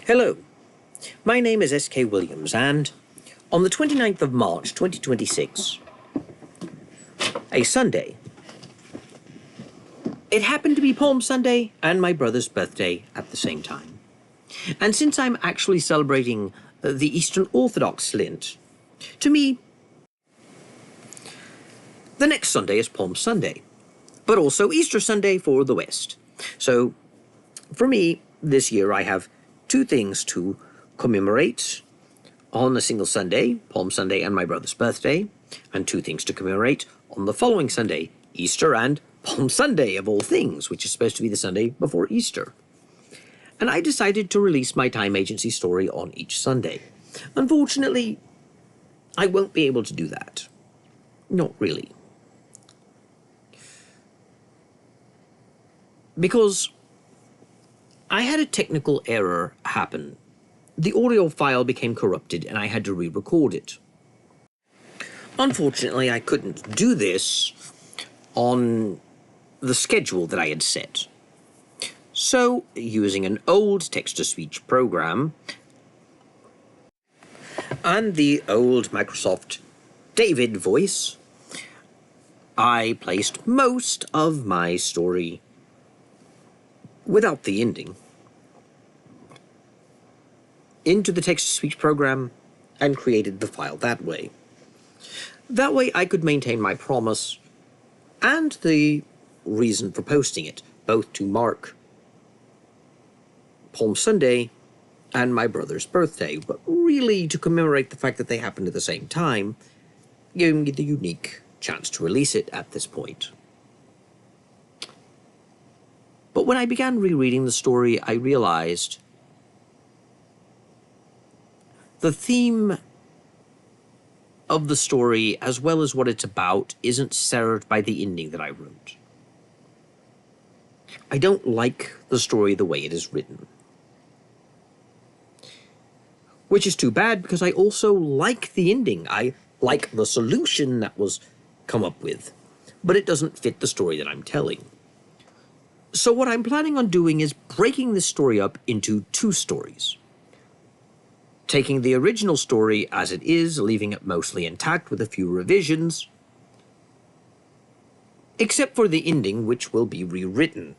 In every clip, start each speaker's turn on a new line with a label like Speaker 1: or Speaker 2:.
Speaker 1: Hello, my name is S.K. Williams, and on the 29th of March 2026, a Sunday, it happened to be Palm Sunday and my brother's birthday at the same time. And since I'm actually celebrating the Eastern Orthodox Lent, to me, the next Sunday is Palm Sunday, but also Easter Sunday for the West. So, for me, this year I have two things to commemorate on a single Sunday, Palm Sunday and my brother's birthday, and two things to commemorate on the following Sunday, Easter and Palm Sunday of all things, which is supposed to be the Sunday before Easter. And I decided to release my time agency story on each Sunday. Unfortunately, I won't be able to do that. Not really. Because I had a technical error happen. The audio file became corrupted and I had to re-record it. Unfortunately, I couldn't do this on the schedule that I had set. So, using an old text-to-speech program and the old Microsoft David voice, I placed most of my story without the ending into the text-to-speech program and created the file that way. That way I could maintain my promise and the reason for posting it, both to mark Palm Sunday and my brother's birthday, but really to commemorate the fact that they happened at the same time, giving me the unique chance to release it at this point. But when I began rereading the story, I realized the theme of the story, as well as what it's about, isn't served by the ending that I wrote. I don't like the story the way it is written. Which is too bad, because I also like the ending. I like the solution that was come up with, but it doesn't fit the story that I'm telling. So what I'm planning on doing is breaking this story up into two stories. Taking the original story as it is, leaving it mostly intact with a few revisions, except for the ending, which will be rewritten.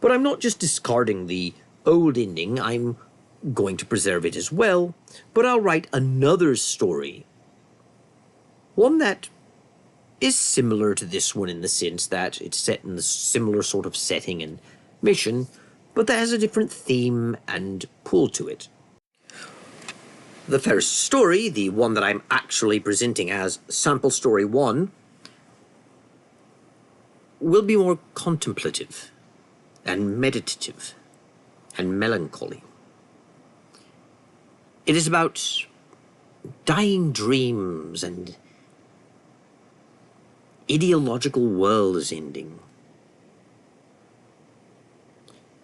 Speaker 1: But I'm not just discarding the old ending, I'm going to preserve it as well, but I'll write another story. One that is similar to this one in the sense that it's set in the similar sort of setting and mission, but that has a different theme and pull to it. The first story, the one that I'm actually presenting as Sample Story 1, will be more contemplative and meditative and melancholy. It is about dying dreams and ideological worlds ending.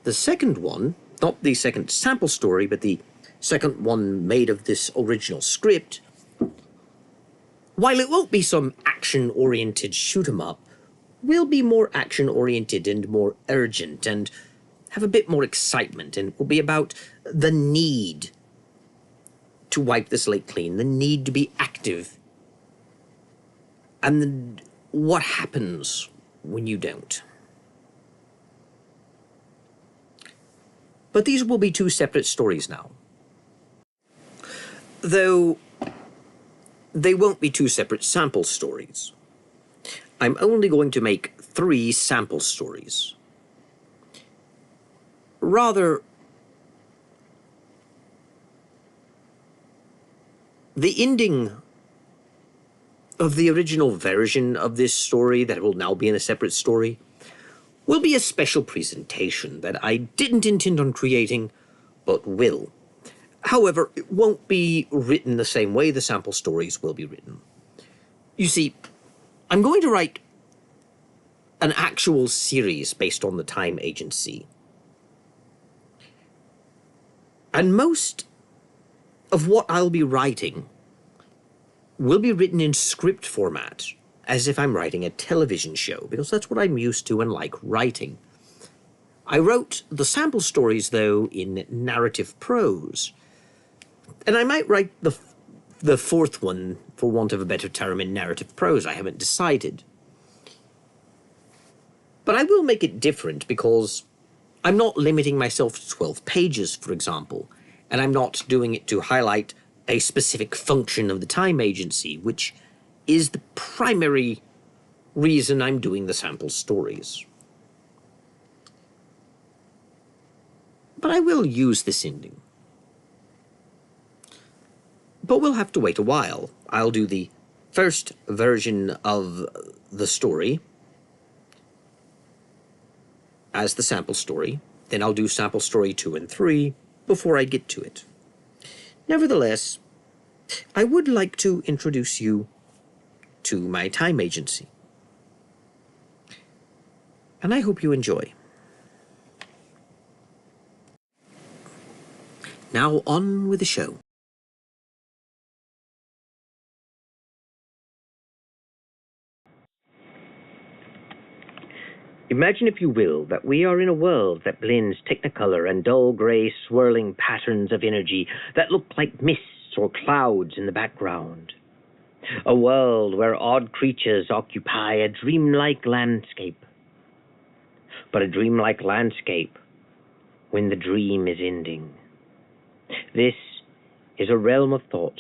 Speaker 1: The second one, not the second sample story, but the second one made of this original script, while it won't be some action-oriented shoot-'em-up, will be more action-oriented and more urgent and have a bit more excitement, and will be about the need to wipe the slate clean, the need to be active, and what happens when you don't. But these will be two separate stories now. Though they won't be two separate sample stories. I'm only going to make 3 sample stories. Rather, the ending of the original version of this story that will now be in a separate story will be a special presentation that I didn't intend on creating, but will. However, it won't be written the same way the sample stories will be written. You see, I'm going to write an actual series based on the time agency. And most of what I'll be writing will be written in script format, as if I'm writing a television show, because that's what I'm used to and like writing. I wrote the sample stories, though, in narrative prose. And I might write the fourth one, for want of a better term, in narrative prose. I haven't decided. But I will make it different because I'm not limiting myself to 12 pages, for example, and I'm not doing it to highlight a specific function of the time agency, which is the primary reason I'm doing the sample stories. But I will use this ending. But we'll have to wait a while. I'll do the first version of the story as the sample story, then I'll do sample story 2 and 3 before I get to it. Nevertheless, I would like to introduce you to my time agency. And I hope you enjoy. Now on with the show. Imagine, if you will, that we are in a world that blends technicolor and dull gray swirling patterns of energy that look like mists or clouds in the background. A world where odd creatures occupy a dreamlike landscape. But a dreamlike landscape when the dream is ending. This is a realm of thought,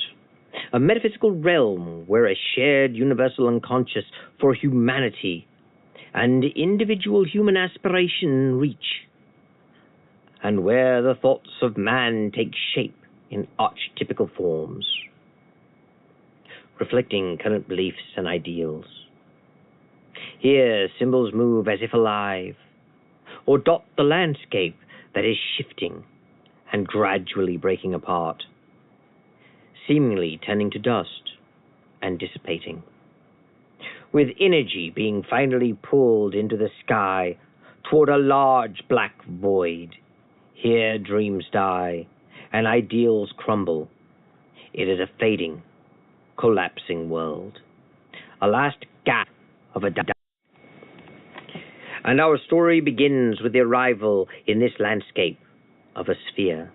Speaker 1: a metaphysical realm where a shared universal unconscious for humanity and individual human aspiration reach, and where the thoughts of man take shape in archetypical forms, reflecting current beliefs and ideals. Here, symbols move as if alive, or dot the landscape that is shifting and gradually breaking apart, seemingly turning to dust and dissipating, with energy being finally pulled into the sky toward a large black void. Here dreams die and ideals crumble. It is a fading, collapsing world, a last gasp of a die. And our story begins with the arrival in this landscape of a sphere.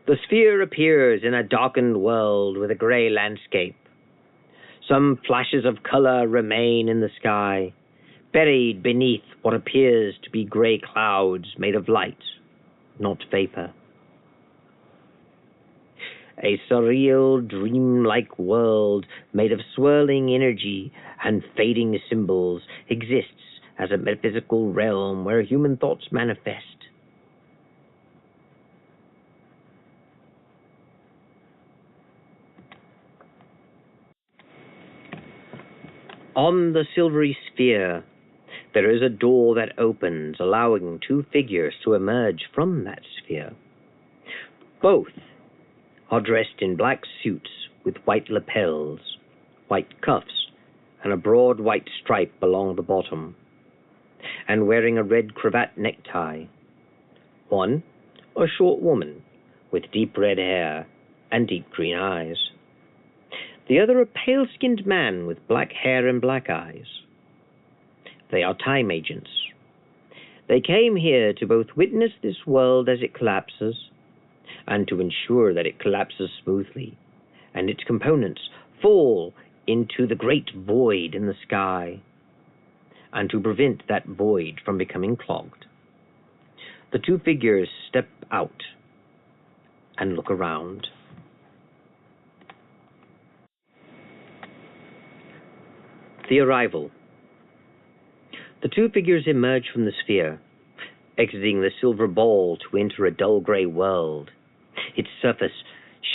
Speaker 1: The sphere appears in a darkened world with a gray landscape. Some flashes of color remain in the sky, buried beneath what appears to be gray clouds made of light, not vapor. A surreal, dreamlike world made of swirling energy and fading symbols exists as a metaphysical realm where human thoughts manifest. On the silvery sphere, there is a door that opens, allowing two figures to emerge from that sphere. Both are dressed in black suits with white lapels, white cuffs, and a broad white stripe along the bottom, and wearing a red cravat necktie. One, a short woman with deep red hair and deep green eyes. The other, a pale-skinned man with black hair and black eyes. They are time agents. They came here to both witness this world as it collapses and to ensure that it collapses smoothly and its components fall into the great void in the sky, and to prevent that void from becoming clogged. The two figures step out and look around. The arrival. The two figures emerge from the sphere, exiting the silver ball to enter a dull gray world, its surface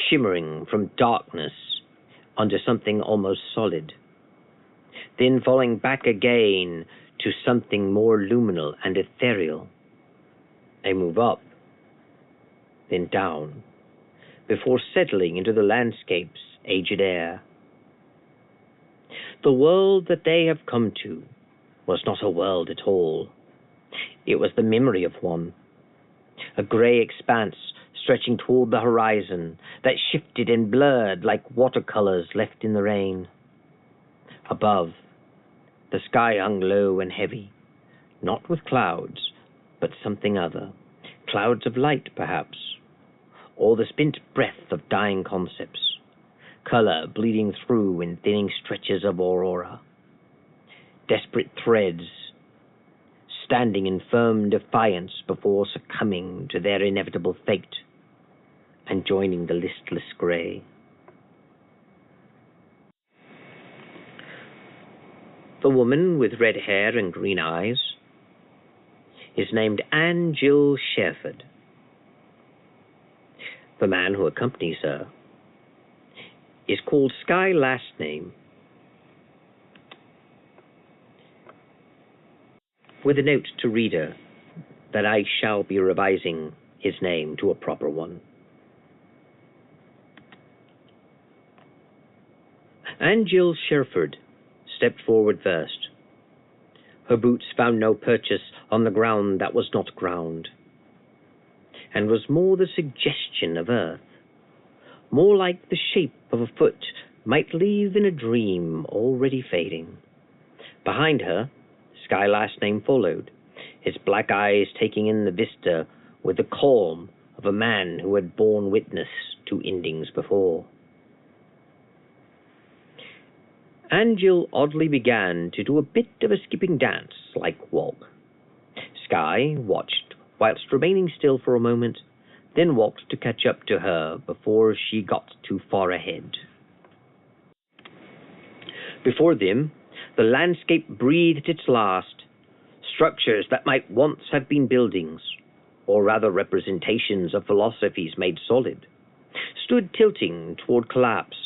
Speaker 1: shimmering from darkness onto something almost solid, then falling back again to something more luminal and ethereal. They move up, then down, before settling into the landscape's aged air. The world that they have come to was not a world at all. It was the memory of one, a gray expanse stretching toward the horizon that shifted and blurred like watercolors left in the rain. Above, the sky hung low and heavy, not with clouds, but something other. Clouds of light, perhaps, or the spent breath of dying concepts. Color bleeding through in thinning stretches of aurora. Desperate threads standing in firm defiance before succumbing to their inevitable fate and joining the listless gray. The woman with red hair and green eyes is named Anne Jill Sherford. The man who accompanies her is called Sky last name, with a note to reader that I shall be revising his name to a proper one. Anne Jill Sherford stepped forward first. Her boots found no purchase on the ground that was not ground, and was more the suggestion of earth, more like the shape of a foot might leave in a dream already fading. Behind her, Sky last name followed, his black eyes taking in the vista with the calm of a man who had borne witness to endings before. Angel oddly began to do a bit of a skipping dance-like walk. Sky watched whilst remaining still for a moment, then walked to catch up to her before she got too far ahead. Before them, the landscape breathed its last. Structures that might once have been buildings, or rather representations of philosophies made solid, stood tilting toward collapse,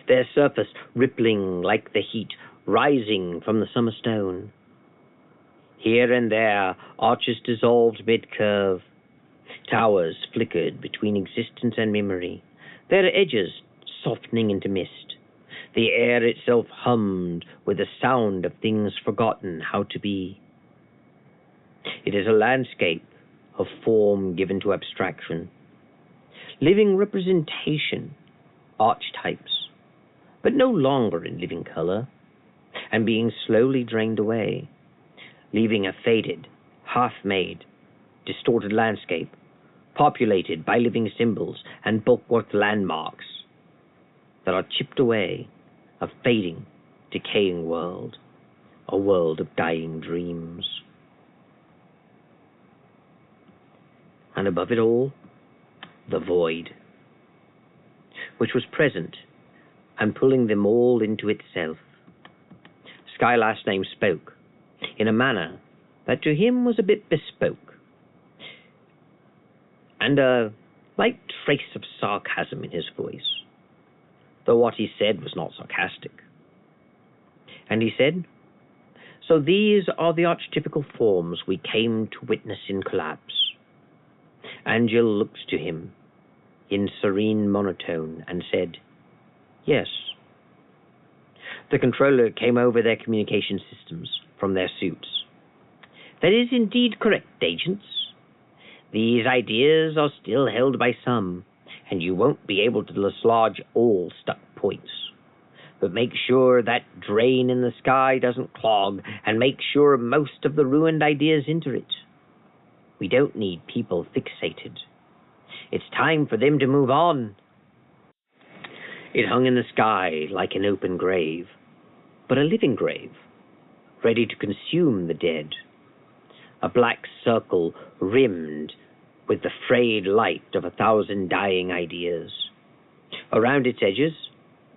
Speaker 1: their surface rippling like the heat rising from the summer stone. Here and there, arches dissolved mid-curve. Towers flickered between existence and memory, their edges softening into mist. The air itself hummed with the sound of things forgotten how to be. It is a landscape of form given to abstraction, living representation, archetypes, but no longer in living color, and being slowly drained away, leaving a faded, half-made, distorted landscape, populated by living symbols and bulwark landmarks that are chipped away, a fading, decaying world, a world of dying dreams. And above it all, the void, which was present and pulling them all into itself. Sky last name spoke in a manner that to him was a bit bespoke, and a light trace of sarcasm in his voice, though what he said was not sarcastic. And he said, "So these are the archetypical forms we came to witness in collapse." Angel looked to him in serene monotone and said, "Yes." The controller came over their communication systems from their suits. "That is indeed correct, agents. These ideas are still held by some, and you won't be able to dislodge all stuck points. But make sure that drain in the sky doesn't clog, and make sure most of the ruined ideas enter it. We don't need people fixated. It's time for them to move on." It hung in the sky like an open grave, but a living grave, ready to consume the dead. A black circle rimmed with the frayed light of 1,000 dying ideas. Around its edges,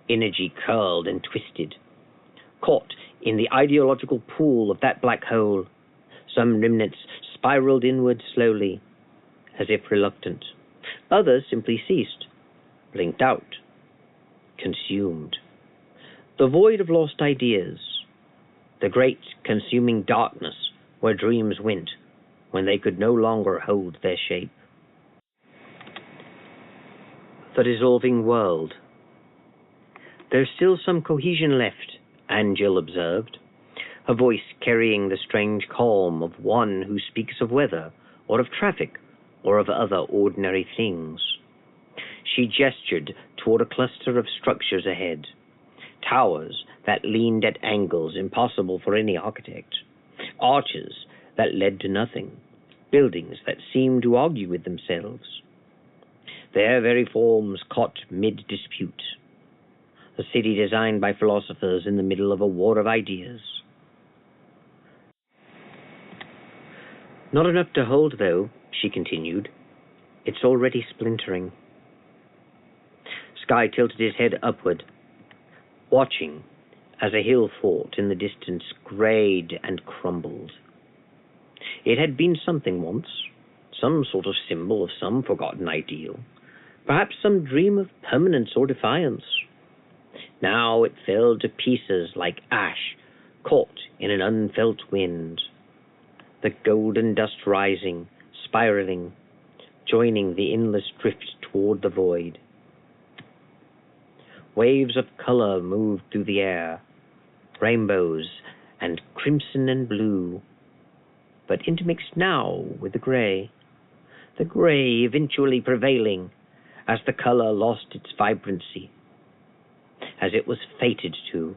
Speaker 1: energy curled and twisted. Caught in the ideological pool of that black hole, some remnants spiraled inward slowly, as if reluctant. Others simply ceased, blinked out, consumed. The void of lost ideas, the great consuming darkness where dreams went when they could no longer hold their shape. The dissolving world. There's still some cohesion left, Angel observed, her voice carrying the strange calm of one who speaks of weather, or of traffic, or of other ordinary things. She gestured toward a cluster of structures ahead, towers that leaned at angles impossible for any architect, arches that led to nothing, buildings that seemed to argue with themselves, their very forms caught mid-dispute, a city designed by philosophers in the middle of a war of ideas. Not enough to hold, though, she continued. It's already splintering. Sky tilted his head upward, watching as a hill fort in the distance grayed and crumbled. It had been something once, some sort of symbol of some forgotten ideal, perhaps some dream of permanence or defiance. Now it fell to pieces like ash caught in an unfelt wind, the golden dust rising, spiraling, joining the endless drift toward the void. Waves of color moved through the air, rainbows and crimson and blue, but intermixed now with the gray eventually prevailing as the color lost its vibrancy, as it was fated to,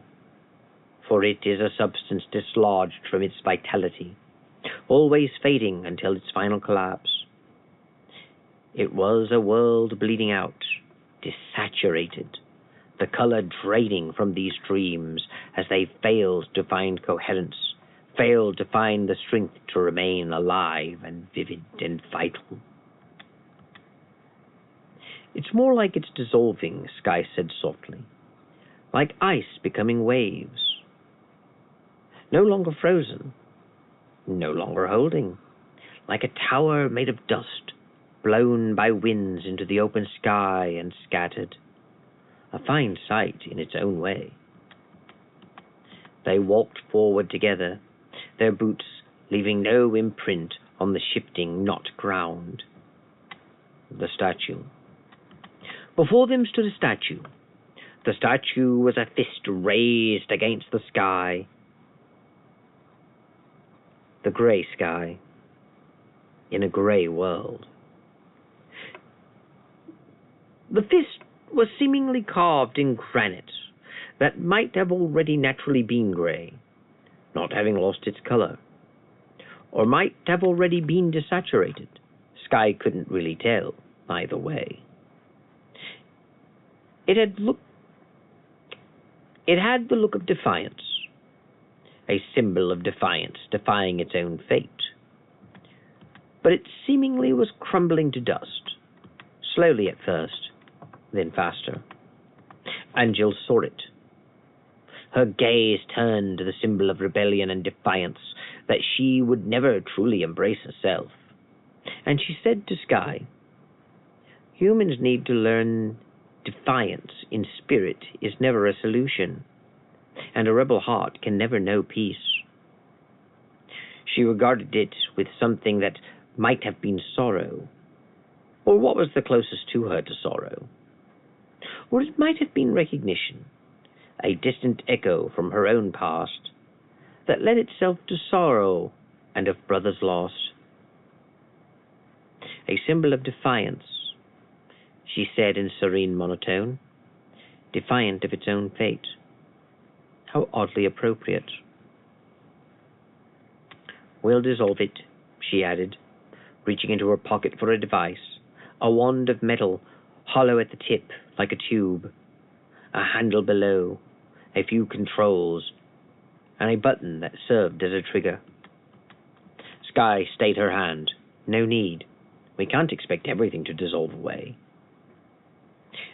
Speaker 1: for it is a substance dislodged from its vitality, always fading until its final collapse. It was a world bleeding out, desaturated, the color draining from these dreams as they failed to find coherence, failed to find the strength to remain alive and vivid and vital. It's more like it's dissolving, Sky said softly, like ice becoming waves. No longer frozen, no longer holding, like a tower made of dust, blown by winds into the open sky and scattered. A fine sight in its own way. They walked forward together, their boots leaving no imprint on the shifting, knot ground. The statue. Before them stood a statue. The statue was a fist raised against the sky. The grey sky, in a grey world. The fist was seemingly carved in granite that might have already naturally been grey, not having lost its color, or might have already been desaturated. Sky couldn't really tell either way. It had the look of defiance, a symbol of defiance, defying its own fate. But it seemingly was crumbling to dust, slowly at first, then faster. Angel saw it. Her gaze turned to the symbol of rebellion and defiance that she would never truly embrace herself. And she said to Sky, humans need to learn defiance in spirit is never a solution, and a rebel heart can never know peace. She regarded it with something that might have been sorrow, or what was the closest to her to sorrow. Or it might have been recognition, a distant echo from her own past that led itself to sorrow and of brothers lost. A symbol of defiance, she said in serene monotone, defiant of its own fate. How oddly appropriate. We'll dissolve it, she added, reaching into her pocket for a device, a wand of metal, hollow at the tip like a tube, a handle below, a few controls, and a button that served as a trigger. Sky stayed her hand. No need. We can't expect everything to dissolve away.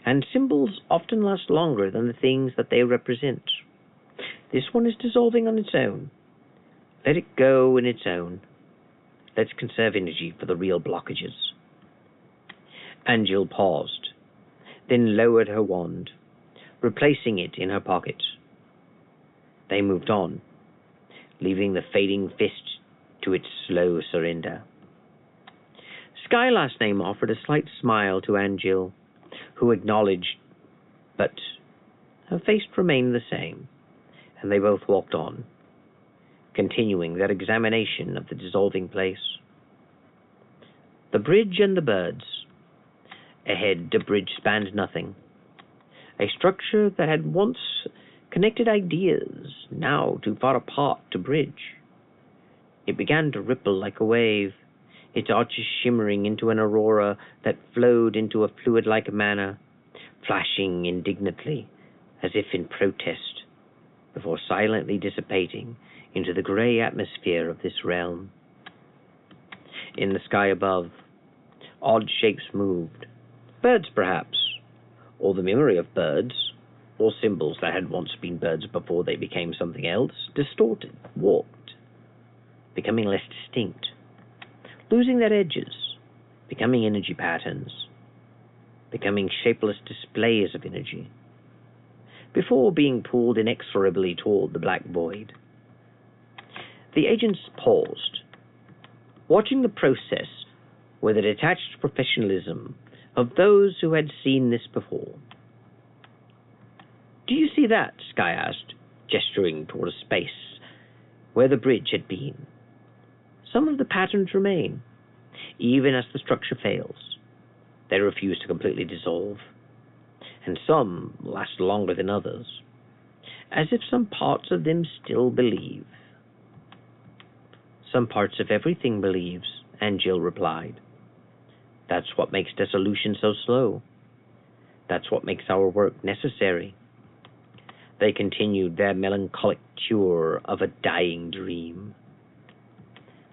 Speaker 1: And symbols often last longer than the things that they represent. This one is dissolving on its own. Let it go in its own. Let's conserve energy for the real blockages. Angel paused, then lowered her wand, replacing it in her pocket. They moved on, leaving the fading fist to its slow surrender. Sky last name offered a slight smile to Angel, who acknowledged, but her face remained the same, and they both walked on, continuing their examination of the dissolving place. The bridge and the birds. Ahead, the bridge spanned nothing. A structure that had once connected ideas, now too far apart to bridge. It began to ripple like a wave, its arches shimmering into an aurora that flowed into a fluid-like manner, flashing indignantly as if in protest, before silently dissipating into the gray atmosphere of this realm. In the sky above, odd shapes moved, birds perhaps, or the memory of birds, or symbols that had once been birds before they became something else, distorted, warped, becoming less distinct, losing their edges, becoming energy patterns, becoming shapeless displays of energy, before being pulled inexorably toward the black void. The agents paused, watching the process with a detached professionalism of those who had seen this before. "Do you see that?" Sky asked, gesturing toward a space where the bridge had been. Some of the patterns remain, even as the structure fails. They refuse to completely dissolve, and some last longer than others, as if some parts of them still believe. "Some parts of everything believes," Jill replied. "That's what makes dissolution so slow. That's what makes our work necessary." They continued their melancholic tour of a dying dream.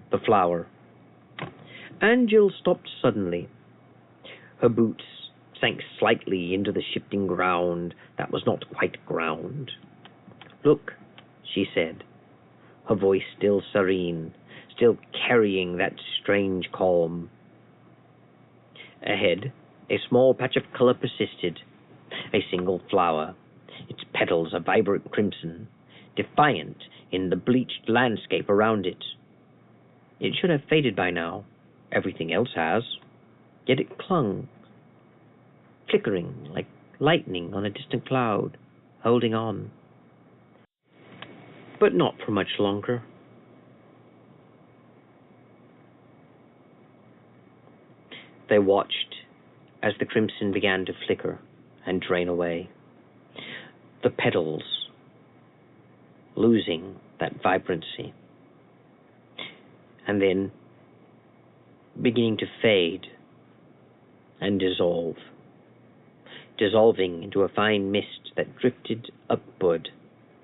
Speaker 1: The flower. Jill stopped suddenly. Her boots sank slightly into the shifting ground that was not quite ground. "Look," she said, her voice still serene, still carrying that strange calm. Ahead, a small patch of color persisted, a single flower, its petals a vibrant crimson, defiant in the bleached landscape around it. It should have faded by now. Everything else has. Yet it clung, flickering like lightning on a distant cloud, holding on. But not for much longer. They watched as the crimson began to flicker and drain away, the petals losing that vibrancy, and then beginning to fade and dissolve, dissolving into a fine mist that drifted upward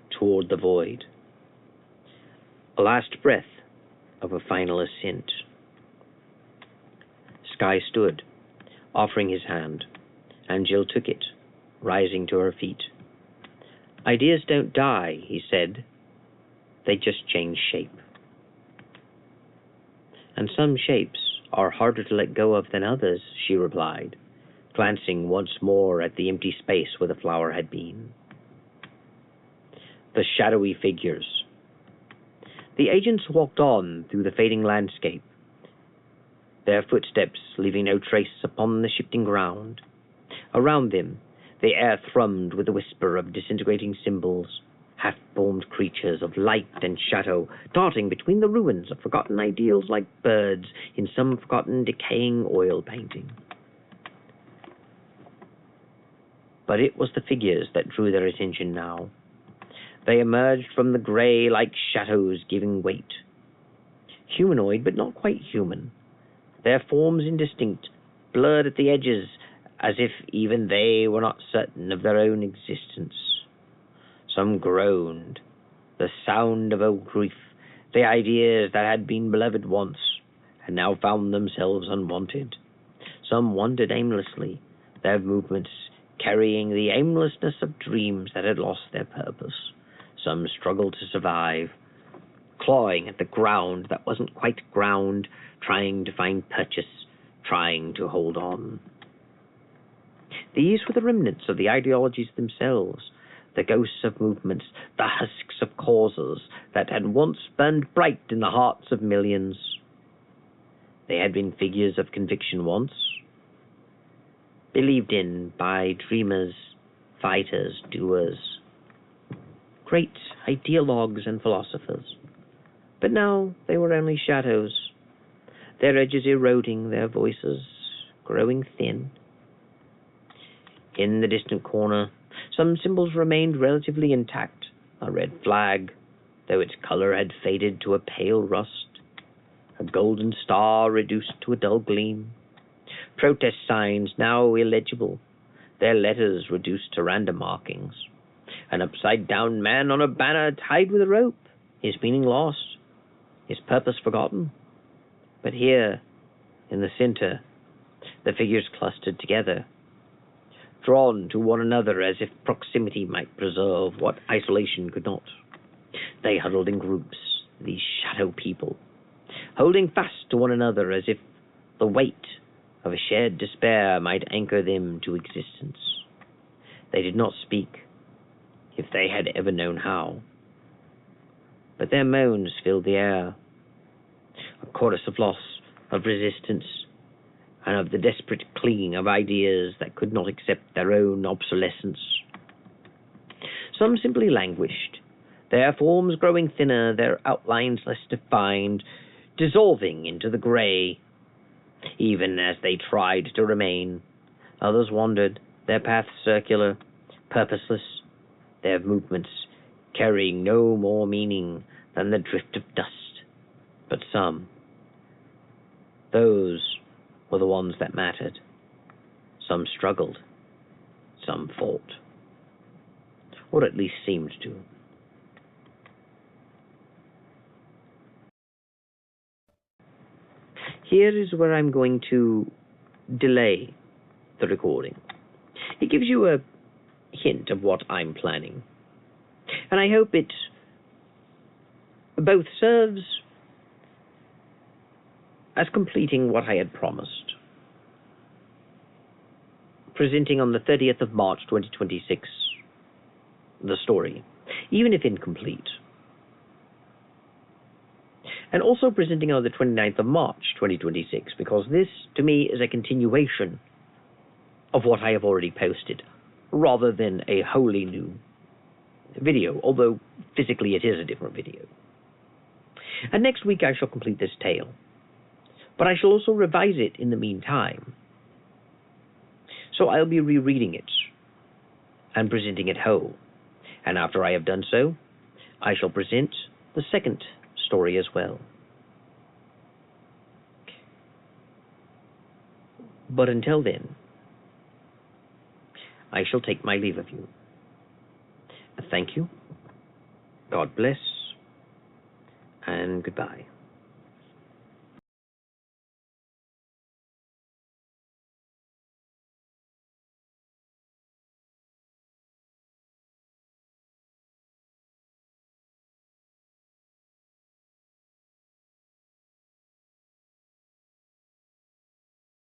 Speaker 1: toward the void. A last breath of a final ascent. Sky stood, offering his hand, and Jill took it, rising to her feet. "Ideas don't die," he said. "They just change shape. And some shapes are harder to let go of than others," she replied, glancing once more at the empty space where the flower had been. The shadowy figures. The agents walked on through the fading landscape, their footsteps leaving no trace upon the shifting ground. Around them, the air thrummed with the whisper of disintegrating symbols, half-formed creatures of light and shadow, darting between the ruins of forgotten ideals like birds in some forgotten decaying oil painting. But it was the figures that drew their attention now. They emerged from the gray like shadows, giving weight. Humanoid, but not quite human. Their forms indistinct, blurred at the edges, as if even they were not certain of their own existence. Some groaned, the sound of old grief, the ideas that had been beloved once, and now found themselves unwanted. Some wandered aimlessly, their movements carrying the aimlessness of dreams that had lost their purpose. Some struggled to survive, clawing at the ground that wasn't quite ground, trying to find purchase, trying to hold on. These were the remnants of the ideologies themselves, the ghosts of movements, the husks of causes that had once burned bright in the hearts of millions. They had been figures of conviction once, believed in by dreamers, fighters, doers, great ideologues and philosophers. But now they were only shadows, their edges eroding, their voices growing thin. In the distant corner, some symbols remained relatively intact. A red flag, though its color had faded to a pale rust. a golden star reduced to a dull gleam, protest signs now illegible, their letters reduced to random markings, an upside-down man on a banner tied with a rope, his meaning lost, his purpose forgotten. But here, in the center, the figures clustered together, drawn to one another as if proximity might preserve what isolation could not. They huddled in groups, these shadow people, holding fast to one another as if the weight of a shared despair might anchor them to existence. They did not speak, if they had ever known how, but their moans filled the air, a chorus of loss, of resistance, and of the desperate clinging of ideas that could not accept their own obsolescence. Some simply languished, their forms growing thinner, their outlines less defined, dissolving into the gray. Even as they tried to remain, others wandered, their paths circular, purposeless, their movements carrying no more meaning than the drift of dust. But some, those were the ones that mattered. Some struggled, some fought, or at least seemed to. Here is where I'm going to delay the recording. It gives you a hint of what I'm planning, and I hope it both serves as completing what I had promised, presenting on the 30th of March 2026 the story, even if incomplete, and also presenting on the 29th of March 2026, because this, to me, is a continuation of what I have already posted, rather than a wholly new video, although physically it is a different video. And next week I shall complete this tale, but I shall also revise it in the meantime. So I'll be rereading it and presenting it whole, and after I have done so, I shall present the second story as well. But until then, I shall take my leave of you. Thank you, God bless, and goodbye.